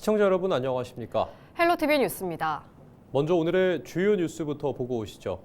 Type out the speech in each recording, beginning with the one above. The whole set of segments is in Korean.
시청자 여러분 안녕하십니까? 헬로티비 뉴스입니다. 먼저 오늘의 주요 뉴스부터 보고 오시죠.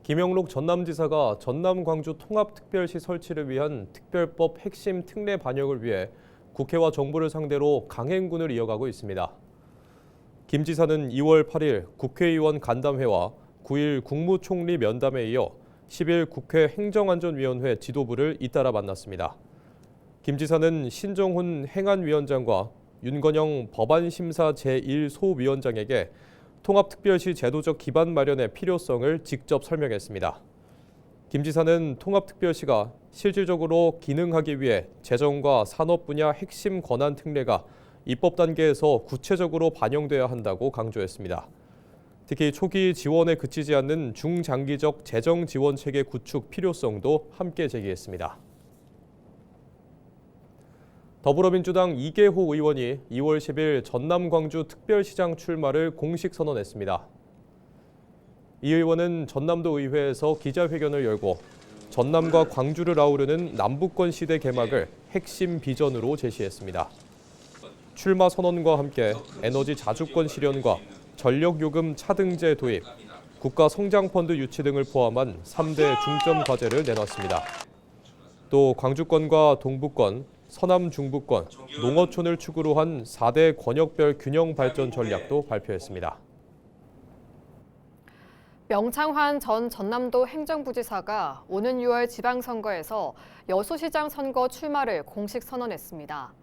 김영록 전남지사가 전남 광주 통합특별시 설치를 위한 특별법 핵심 특례 반영을 위해 국회와 정부를 상대로 강행군을 이어가고 있습니다. 김 지사는 2월 8일 국회의원 간담회와 9일 국무총리 면담에 이어 10일 국회 행정안전위원회 지도부를 잇따라 만났습니다. 김 지사는 신정훈 행안위원장과 윤건영 법안심사 제1소위원장에게 통합특별시 제도적 기반 마련의 필요성을 직접 설명했습니다. 김 지사는 통합특별시가 실질적으로 기능하기 위해 재정과 산업 분야 핵심 권한 특례가 입법 단계에서 구체적으로 반영돼야 한다고 강조했습니다. 특히 초기 지원에 그치지 않는 중장기적 재정 지원 체계 구축 필요성도 함께 제기했습니다. 더불어민주당 이계호 의원이 2월 10일 전남 광주 특별시장 출마를 공식 선언했습니다. 이 의원은 전남도 의회에서 기자회견을 열고 전남과 광주를 아우르는 남북권 시대 개막을 핵심 비전으로 제시했습니다. 출마 선언과 함께 에너지 자주권 실현과 전력요금 차등제 도입, 국가성장펀드 유치 등을 포함한 3대 중점 과제를 내놨습니다. 또 광주권과 동북권, 서남 중부권, 농어촌을 축으로 한 4대 권역별 균형 발전 전략도 발표했습니다. 명창환 전 전남도 행정부지사가 오는 6월 지방선거에서 여수시장 선거 출마를 공식 선언했습니다.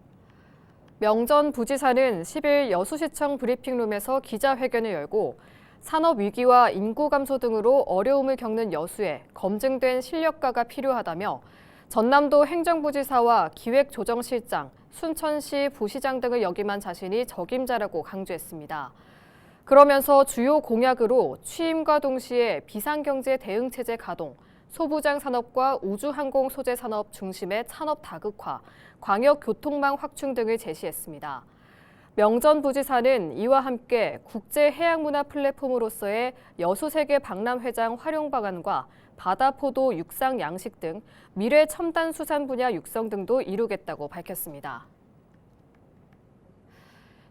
명 전 부지사는 10일 여수시청 브리핑룸에서 기자회견을 열고 산업 위기와 인구 감소 등으로 어려움을 겪는 여수에 검증된 실력가가 필요하다며 전남도 행정부지사와 기획조정실장, 순천시 부시장 등을 역임한 자신이 적임자라고 강조했습니다. 그러면서 주요 공약으로 취임과 동시에 비상경제 대응체제 가동, 소부장 산업과 우주항공 소재 산업 중심의 산업 다극화, 광역교통망 확충 등을 제시했습니다. 명 전 부지사는 이와 함께 국제해양문화 플랫폼으로서의 여수세계 박람회장 활용 방안과 바다포도 육상 양식 등 미래 첨단 수산 분야 육성 등도 이루겠다고 밝혔습니다.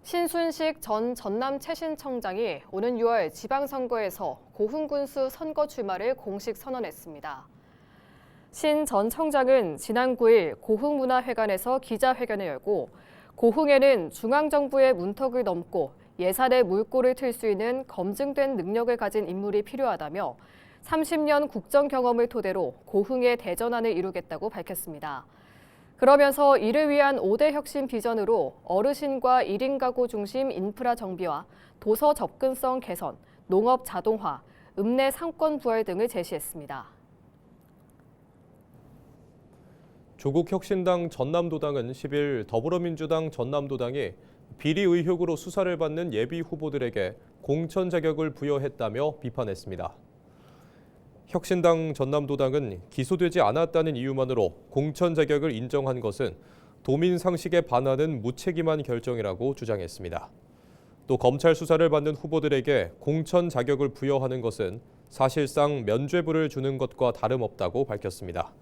신순식 전 전남 최신청장이 오는 6월 지방선거에서 고흥군수 선거 출마를 공식 선언했습니다. 신 전 청장은 지난 9일 고흥문화회관에서 기자회견을 열고 고흥에는 중앙정부의 문턱을 넘고 예산의 물꼬를 틀 수 있는 검증된 능력을 가진 인물이 필요하다며 30년 국정 경험을 토대로 고흥의 대전환을 이루겠다고 밝혔습니다. 그러면서 이를 위한 5대 혁신 비전으로 어르신과 1인 가구 중심 인프라 정비와 도서 접근성 개선, 농업 자동화, 읍내 상권 부활 등을 제시했습니다. 조국혁신당 전남도당은 10일 더불어민주당 전남도당이 비리 의혹으로 수사를 받는 예비 후보들에게 공천 자격을 부여했다며 비판했습니다. 혁신당 전남도당은 기소되지 않았다는 이유만으로 공천 자격을 인정한 것은 도민 상식에 반하는 무책임한 결정이라고 주장했습니다. 또 검찰 수사를 받는 후보들에게 공천 자격을 부여하는 것은 사실상 면죄부를 주는 것과 다름없다고 밝혔습니다.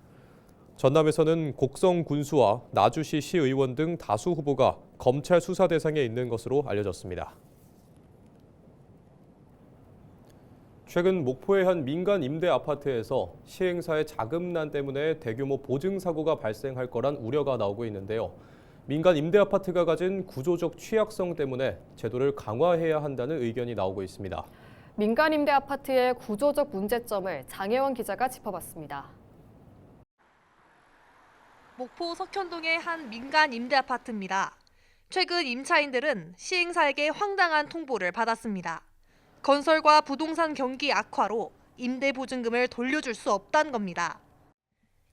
전남에서는 곡성 군수와 나주시 시의원 등 다수 후보가 검찰 수사 대상에 있는 것으로 알려졌습니다. 최근 목포의 한 민간 임대 아파트에서 시행사의 자금난 때문에 대규모 보증 사고가 발생할 거란 우려가 나오고 있는데요. 민간 임대 아파트가 가진 구조적 취약성 때문에 제도를 강화해야 한다는 의견이 나오고 있습니다. 민간 임대 아파트의 구조적 문제점을 장혜원 기자가 짚어봤습니다. 목포 석현동의 한 민간 임대 아파트입니다. 최근 임차인들은 시행사에게 황당한 통보를 받았습니다. 건설과 부동산 경기 악화로 임대 보증금을 돌려줄 수 없다는 겁니다.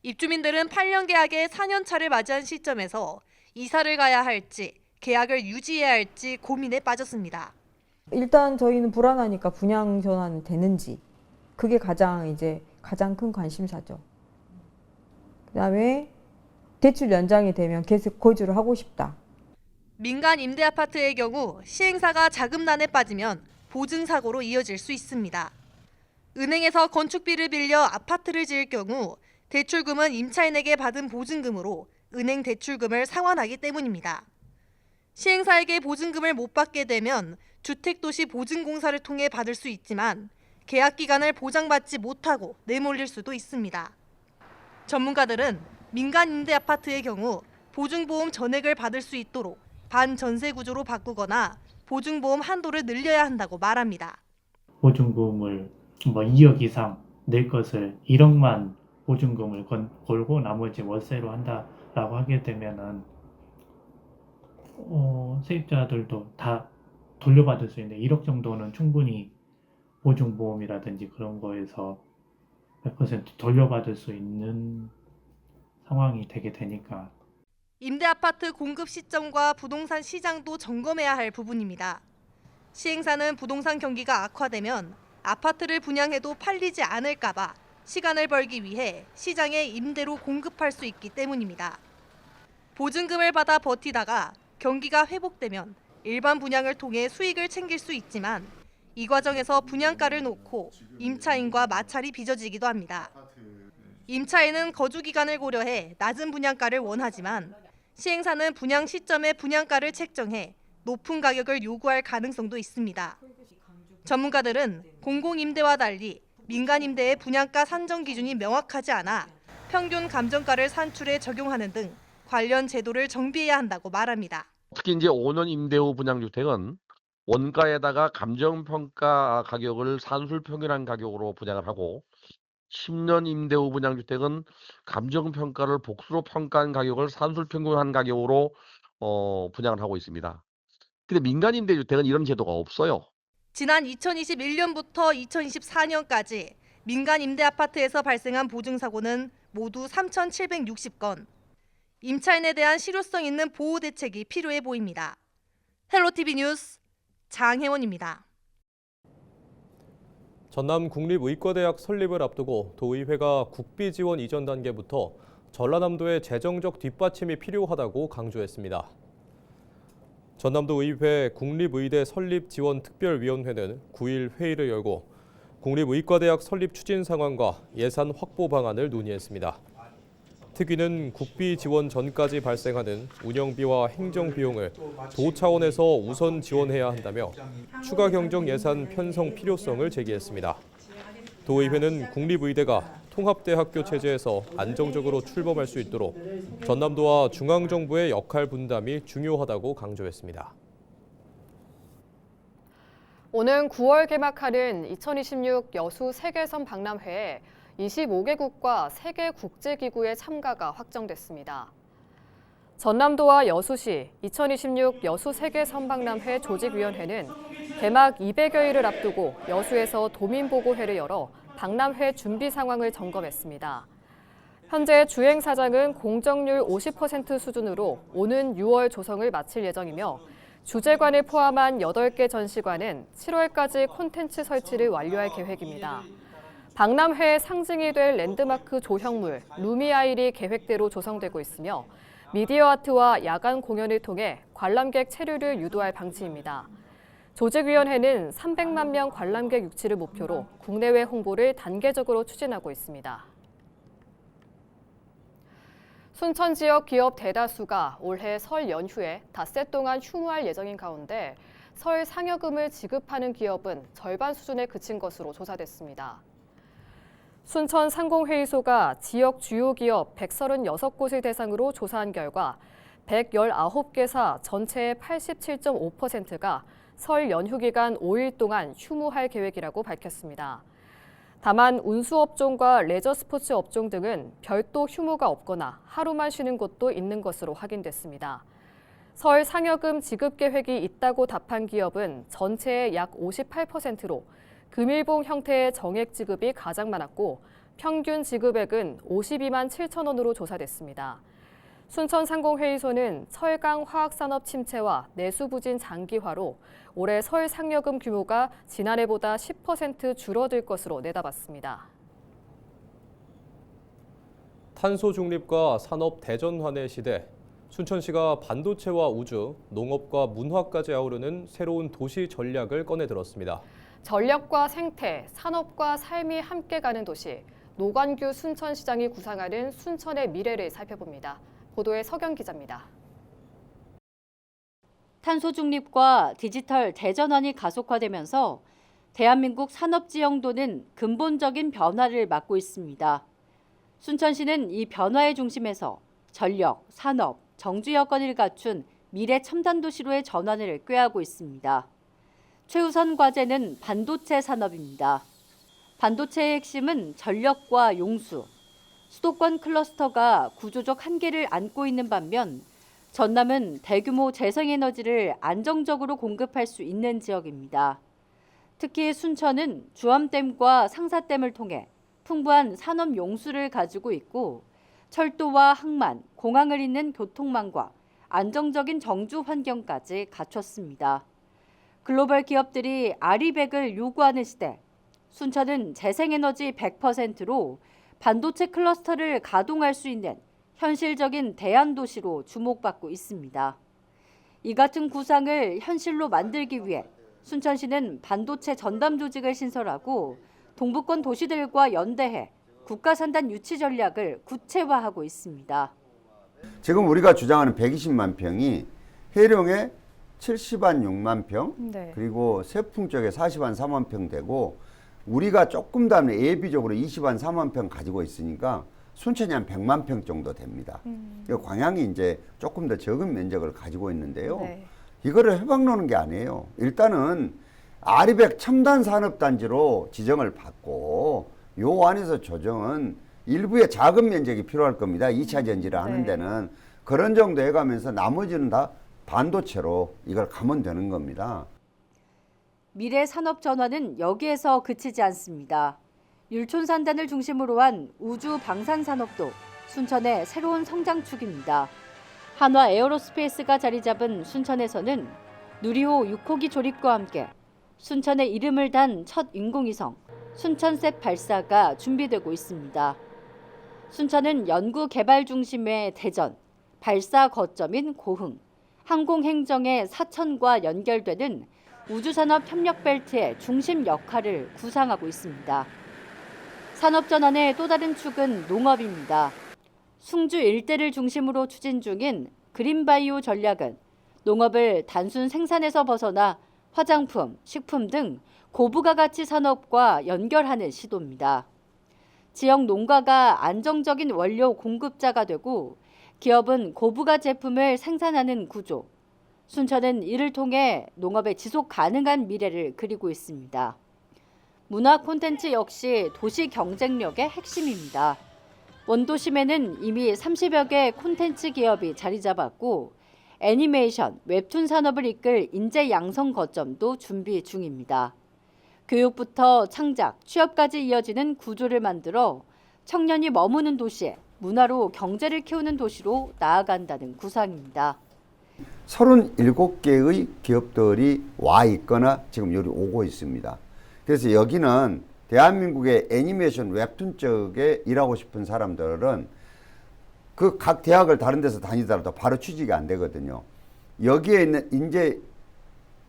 입주민들은 8년 계약의 4년 차를 맞이한 시점에서 이사를 가야 할지 계약을 유지해야 할지 고민에 빠졌습니다. 일단 저희는 불안하니까 분양 전환이 되는지 그게 가장 큰 관심사죠. 그다음에 대출 연장이 되면 계속 거주를 하고 싶다. 민간 임대 아파트의 경우 시행사가 자금난에 빠지면 보증 사고로 이어질 수 있습니다. 은행에서 건축비를 빌려 아파트를 지을 경우 대출금은 임차인에게 받은 보증금으로 은행 대출금을 상환하기 때문입니다. 시행사에게 보증금을 못 받게 되면 주택도시보증공사를 통해 받을 수 있지만 계약 기간을 보장받지 못하고 내몰릴 수도 있습니다. 전문가들은 민간 임대 아파트의 경우 보증보험 전액을 받을 수 있도록 반전세 구조로 바꾸거나 보증보험 한도를 늘려야 한다고 말합니다. 보증금을 2억 이상 낼 것을 1억만 보증금을 걸고 나머지 월세로 한다라고 하게 되면은 세입자들도 다 돌려받을 수 있는데 1억 정도는 충분히 보증보험이라든지 그런 거에서 100% 돌려받을 수 있는 상황이 되게 되니까. 임대아파트 공급 시점과 부동산 시장도 점검해야 할 부분입니다. 시행사는 부동산 경기가 악화되면 아파트를 분양해도 팔리지 않을까 봐 시간을 벌기 위해 시장에 임대로 공급할 수 있기 때문입니다. 보증금을 받아 버티다가 경기가 회복되면 일반 분양을 통해 수익을 챙길 수 있지만 이 과정에서 분양가를 놓고 임차인과 마찰이 빚어지기도 합니다. 임차인은 거주 기간을 고려해 낮은 분양가를 원하지만 시행사는 분양 시점에 분양가를 책정해 높은 가격을 요구할 가능성도 있습니다. 전문가들은 공공임대와 달리 민간임대의 분양가 산정 기준이 명확하지 않아 평균 감정가를 산출해 적용하는 등 관련 제도를 정비해야 한다고 말합니다. 특히 이제 5년 임대 후 분양주택은 원가에다가 감정평가 가격을 산술평균한 가격으로 분양을 하고 10년 임대 후 분양주택은 감정평가를 복수로 평가한 가격을 산술평균한 가격으로 분양을 하고 있습니다. 근데 민간 임대주택은 이런 제도가 없어요. 지난 2021년부터 2024년까지 민간 임대 아파트에서 발생한 보증사고는 모두 3,760건. 임차인에 대한 실효성 있는 보호 대책이 필요해 보입니다. 헬로티비 뉴스 장혜원입니다. 전남 국립의과대학 설립을 앞두고 도의회가 국비 지원 이전 단계부터 전라남도의 재정적 뒷받침이 필요하다고 강조했습니다. 전남도 의회 국립의대 설립 지원 특별위원회는 9일 회의를 열고 국립의과대학 설립 추진 상황과 예산 확보 방안을 논의했습니다. 특위는 국비 지원 전까지 발생하는 운영비와 행정비용을 도 차원에서 우선 지원해야 한다며 추가 경정 예산 편성 필요성을 제기했습니다. 도의회는 국립의대가 통합대학교 체제에서 안정적으로 출범할 수 있도록 전남도와 중앙정부의 역할 분담이 중요하다고 강조했습니다. 오는 9월 개막하는 2026 여수 세계선 박람회에 25개국과 세계 국제기구의 참가가 확정됐습니다. 전남도와 여수시 2026 여수 세계선박람회 조직위원회는 개막 200여일을 앞두고 여수에서 도민보고회를 열어 박람회 준비 상황을 점검했습니다. 현재 주행사장은 공정률 50% 수준으로 오는 6월 조성을 마칠 예정이며 주재관을 포함한 8개 전시관은 7월까지 콘텐츠 설치를 완료할 계획입니다. 박람회의 상징이 될 랜드마크 조형물 루미아일이 계획대로 조성되고 있으며 미디어 아트와 야간 공연을 통해 관람객 체류를 유도할 방침입니다. 조직위원회는 300만 명 관람객 유치를 목표로 국내외 홍보를 단계적으로 추진하고 있습니다. 순천 지역 기업 대다수가 올해 설 연휴에 닷새 동안 휴무할 예정인 가운데 설 상여금을 지급하는 기업은 절반 수준에 그친 것으로 조사됐습니다. 순천 상공회의소가 지역 주요 기업 136곳을 대상으로 조사한 결과 119개사 전체의 87.5%가 설 연휴 기간 5일 동안 휴무할 계획이라고 밝혔습니다. 다만 운수업종과 레저 스포츠 업종 등은 별도 휴무가 없거나 하루만 쉬는 곳도 있는 것으로 확인됐습니다. 설 상여금 지급 계획이 있다고 답한 기업은 전체의 약 58%로 금일봉 형태의 정액 지급이 가장 많았고 평균 지급액은 52만 7천 원으로 조사됐습니다. 순천상공회의소는 철강 화학산업 침체와 내수 부진 장기화로 올해 설 상여금 규모가 지난해보다 10% 줄어들 것으로 내다봤습니다. 탄소 중립과 산업 대전환의 시대, 순천시가 반도체와 우주, 농업과 문화까지 아우르는 새로운 도시 전략을 꺼내들었습니다. 전략과 생태, 산업과 삶이 함께 가는 도시, 노관규 순천시장이 구상하는 순천의 미래를 살펴봅니다. 보도에 서경 기자입니다. 탄소 중립과 디지털 대전환이 가속화되면서 대한민국 산업 지형도는 근본적인 변화를 맞고 있습니다. 순천시는 이 변화의 중심에서 전력, 산업, 정주 여건을 갖춘 미래 첨단 도시로의 전환을 꾀하고 있습니다. 최우선 과제는 반도체 산업입니다. 반도체의 핵심은 전력과 용수, 수도권 클러스터가 구조적 한계를 안고 있는 반면 전남은 대규모 재생에너지를 안정적으로 공급할 수 있는 지역입니다. 특히 순천은 주암댐과 상사댐을 통해 풍부한 산업 용수를 가지고 있고 철도와 항만, 공항을 잇는 교통망과 안정적인 정주 환경까지 갖췄습니다. 글로벌 기업들이 아리백을 요구하는 시대, 순천은 재생에너지 100%로 반도체 클러스터를 가동할 수 있는 현실적인 대안도시로 주목받고 있습니다. 이 같은 구상을 현실로 만들기 위해 순천시는 반도체 전담 조직을 신설하고 동부권 도시들과 연대해 국가산단 유치 전략을 구체화하고 있습니다. 지금 우리가 주장하는 120만 평이 해룡에 70한 6만 평, 그리고 세풍 쪽에 40한 4만 평 되고 우리가 조금 더 예비적으로 20한 4만 평 가지고 있으니까 순천이 한 100만 평 정도 됩니다. 광양이 이제 조금 더 적은 면적을 가지고 있는데요. 이거를 해박 놓는 게 아니에요. 일단은 아리백 첨단 산업단지로 지정을 받고 요 안에서 조정은 일부의 작은 면적이 필요할 겁니다. 2차 전지를 하는 데는. 그런 정도 해가면서 나머지는 다 반도체로 이걸 가면 되는 겁니다. 미래 산업 전환은 여기에서 그치지 않습니다. 율촌산단을 중심으로 한 우주 방산 산업도 순천의 새로운 성장축입니다. 한화 에어로스페이스가 자리 잡은 순천에서는 누리호 6호기 조립과 함께 순천의 이름을 단 첫 인공위성 순천셋 발사가 준비되고 있습니다. 순천은 연구 개발 중심의 대전, 발사 거점인 고흥, 항공행정의 사천과 연결되는 우주산업 협력벨트의 중심 역할을 구상하고 있습니다. 산업전환의 또 다른 축은 농업입니다. 숭주 일대를 중심으로 추진 중인 그린바이오 전략은 농업을 단순 생산에서 벗어나 화장품, 식품 등 고부가 가치 산업과 연결하는 시도입니다. 지역 농가가 안정적인 원료 공급자가 되고 기업은 고부가 제품을 생산하는 구조. 순천은 이를 통해 농업의 지속 가능한 미래를 그리고 있습니다. 문화 콘텐츠 역시 도시 경쟁력의 핵심입니다. 원도심에는 이미 30여 개 콘텐츠 기업이 자리 잡았고 애니메이션, 웹툰 산업을 이끌 인재 양성 거점도 준비 중입니다. 교육부터 창작, 취업까지 이어지는 구조를 만들어 청년이 머무는 도시에 문화로 경제를 키우는 도시로 나아간다는 구상입니다. 37개의 기업들이 와 있거나 지금 여기 오고 있습니다. 그래서 여기는 대한민국의 애니메이션 웹툰 쪽에 일하고 싶은 사람들은 그 각 대학을 다른 데서 다니더라도 바로 취직이 안 되거든요. 여기에 있는 인재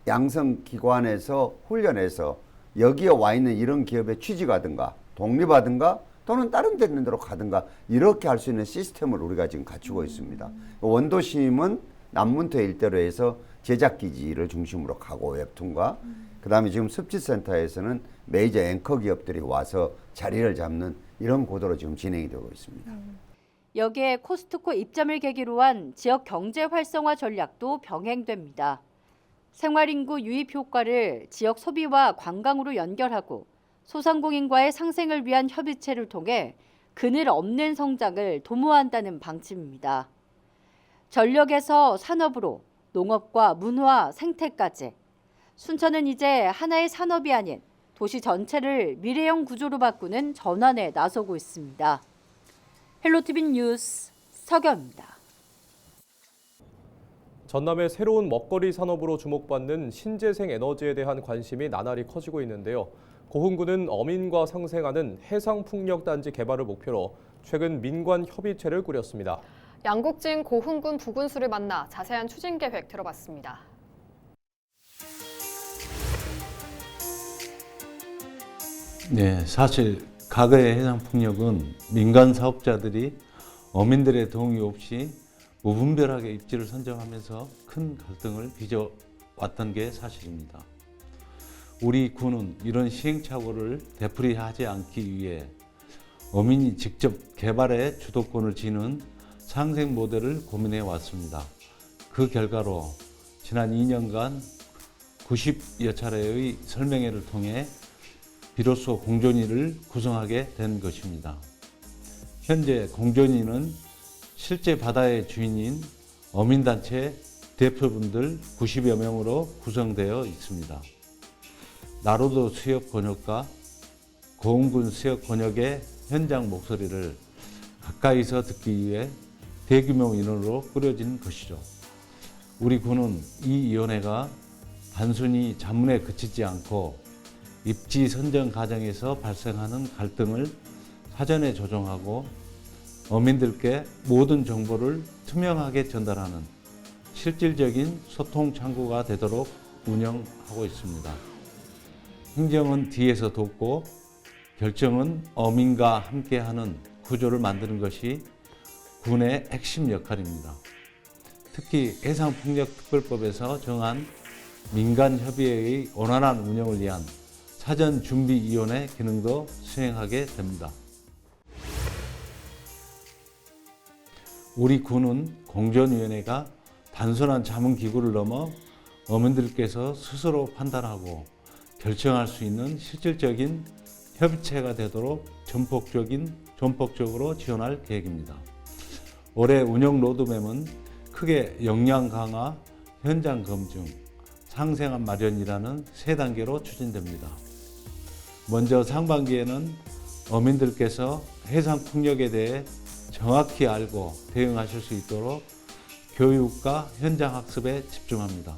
양성 기관에서 훈련해서 여기에 와 있는 이런 기업에 취직하든가 독립하든가 또는 다른 데 있는 데로 가든가 이렇게 할 수 있는 시스템을 우리가 지금 갖추고 있습니다. 원도심은 남문터 일대로 해서 제작기지를 중심으로 가고 웹툰과 그다음에 지금 습지센터에서는 메이저 앵커 기업들이 와서 자리를 잡는 이런 구도로 지금 진행이 되고 있습니다. 여기에 코스트코 입점을 계기로 한 지역 경제 활성화 전략도 병행됩니다. 생활인구 유입 효과를 지역 소비와 관광으로 연결하고 소상공인과의 상생을 위한 협의체를 통해 그늘 없는 성장을 도모한다는 방침입니다. 전력에서 산업으로 농업과 문화, 생태까지 순천은 이제 하나의 산업이 아닌 도시 전체를 미래형 구조로 바꾸는 전환에 나서고 있습니다. 헬로티비 뉴스 서경입니다. 전남의 새로운 먹거리 산업으로 주목받는 신재생 에너지에 대한 관심이 나날이 커지고 있는데요. 고흥군은 어민과 상생하는 해상풍력단지 개발을 목표로 최근 민관 협의체를 꾸렸습니다. 양국진 고흥군 부군수를 만나 자세한 추진 계획 들어봤습니다. 네, 사실 과거의 해상풍력은 민간 사업자들이 어민들의 동의 없이 무분별하게 입지를 선정하면서 큰 갈등을 빚어왔던 게 사실입니다. 우리 군은 이런 시행착오를 되풀이하지 않기 위해 어민이 직접 개발에 주도권을 지는 상생 모델을 고민해 왔습니다. 그 결과로 지난 2년간 90여 차례의 설명회를 통해 비로소 공존위를 구성하게 된 것입니다. 현재 공존위는 실제 바다의 주인인 어민단체 대표분들 90여 명으로 구성되어 있습니다. 나로도 수협 권역과 고흥군 수협 권역의 현장 목소리를 가까이서 듣기 위해 대규모 인원으로 꾸려진 것이죠. 우리 군은 이 위원회가 단순히 자문에 그치지 않고 입지 선정 과정에서 발생하는 갈등을 사전에 조정하고 어민들께 모든 정보를 투명하게 전달하는 실질적인 소통 창구가 되도록 운영하고 있습니다. 행정은 뒤에서 돕고 결정은 어민과 함께하는 구조를 만드는 것이 군의 핵심 역할입니다. 특히 해상풍력특별법에서 정한 민간협의회의 원활한 운영을 위한 사전준비위원회 기능도 수행하게 됩니다. 우리 군은 공존위원회가 단순한 자문기구를 넘어 어민들께서 스스로 판단하고 결정할 수 있는 실질적인 협의체가 되도록 전폭적으로 지원할 계획입니다. 올해 운영 로드맵은 크게 역량 강화, 현장 검증, 상생안 마련이라는 3단계로 추진됩니다. 먼저 상반기에는 어민들께서 해상풍력에 대해 정확히 알고 대응하실 수 있도록 교육과 현장 학습에 집중합니다.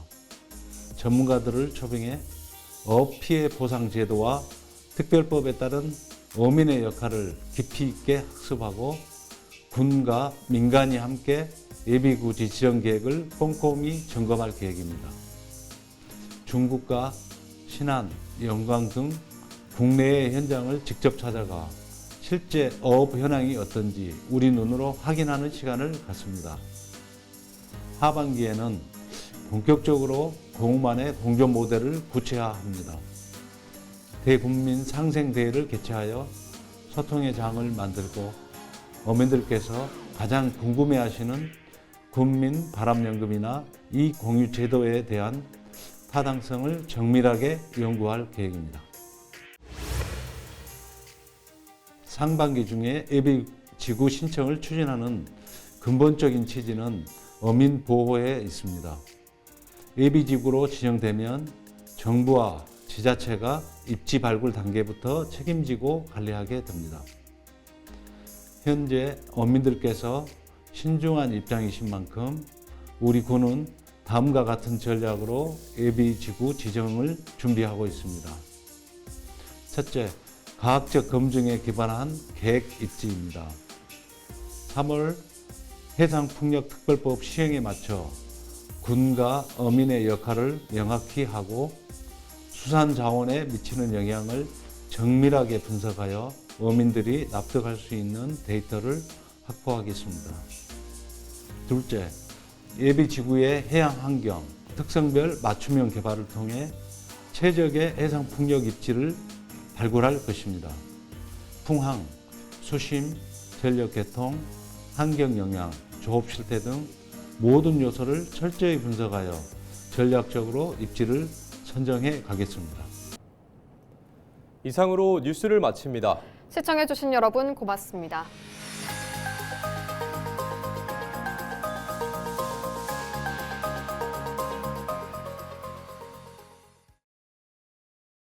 전문가들을 초빙해 어업피해 보상 제도와 특별법에 따른 어민의 역할을 깊이 있게 학습하고 군과 민간이 함께 예비구지 지정 계획을 꼼꼼히 점검할 계획입니다. 중국과 신안, 영광 등 국내의 현장을 직접 찾아가 실제 어업 현황이 어떤지 우리 눈으로 확인하는 시간을 갖습니다. 하반기에는 본격적으로 공무만의 공존 모델을 구체화합니다. 대국민 상생대회를 개최하여 소통의 장을 만들고 어민들께서 가장 궁금해하시는 군민 바람연금이나 이 공유 제도에 대한 타당성을 정밀하게 연구할 계획입니다. 상반기 중에 예비지구 신청을 추진하는 근본적인 취지는 어민 보호에 있습니다. 예비지구로 지정되면 정부와 지자체가 입지 발굴 단계부터 책임지고 관리하게 됩니다. 현재 어민들께서 신중한 입장이신 만큼 우리 군은 다음과 같은 전략으로 예비지구 지정을 준비하고 있습니다. 첫째, 과학적 검증에 기반한 계획 입지입니다. 3월 해상풍력특별법 시행에 맞춰 군과 어민의 역할을 명확히 하고 수산자원에 미치는 영향을 정밀하게 분석하여 어민들이 납득할 수 있는 데이터를 확보하겠습니다. 둘째, 예비지구의 해양환경, 특성별 맞춤형 개발을 통해 최적의 해상풍력 입지를 발굴할 것입니다. 풍항, 수심, 전력계통, 환경영향, 조업실태 등 모든 요소를 철저히 분석하여 전략적으로 입지를 선정해 가겠습니다. 이상으로 뉴스를 마칩니다. 시청해주신 여러분 고맙습니다.